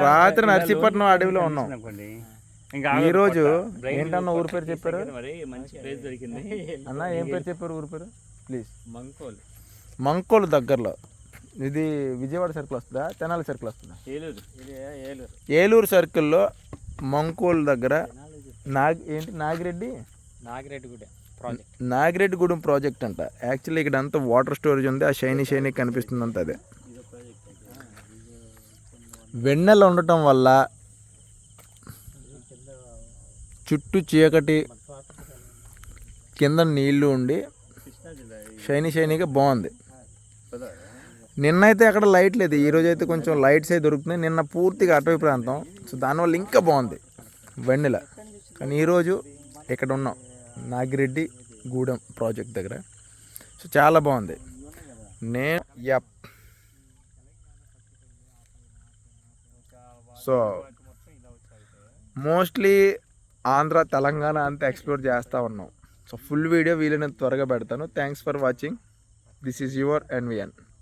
రాత్రి నర్సీపట్నం అడవిలో ఉన్నాం. ఈరోజు ఏంటన్న ఊరి పేరు చెప్పారు అన్న? ఏం పేరు చెప్పారు ఊరి పేరు ప్లీజ్? మంకోలు దగ్గరలో. ఇది విజయవాడ సర్కిల్ వస్తుందా, తెనాలి సర్కిల్ వస్తుందా? ఏలూరు సర్కిల్లో మంకోలు దగ్గర నాగిరెడ్డిగూడెం ప్రాజెక్ట్ అంట. యాక్చువల్లీ ఇక్కడ అంతా వాటర్ స్టోరేజ్ ఉంది. ఆ షైనీ కనిపిస్తుంది అంత అదే. వెన్నెల ఉండటం వల్ల చుట్టూ చీకటి, కింద నీళ్లు ఉండి షైనీగా బాగుంది. నిన్నైతే అక్కడ లైట్ లేదు, ఈరోజు అయితే కొంచెం లైట్స్ అయితే దొరుకుతున్నాయి. నిన్న పూర్తిగా అటవీ ప్రాంతం, సో దానివల్ల ఇంకా బాగుంది వెన్నెల. కానీ ఈరోజు ఇక్కడ ఉన్నాం నాగిరెడ్డిగూడెం ప్రాజెక్ట్ దగ్గర. సో చాలా బాగుంది. సో మోస్ట్లీ ఆంధ్ర తెలంగాణ అంతా ఎక్స్ప్లోర్ చేస్తూ ఉన్నాం. సో ఫుల్ వీడియో వీలైనంత త్వరగా పెడతాను. Thanks for watching. This is your NVN.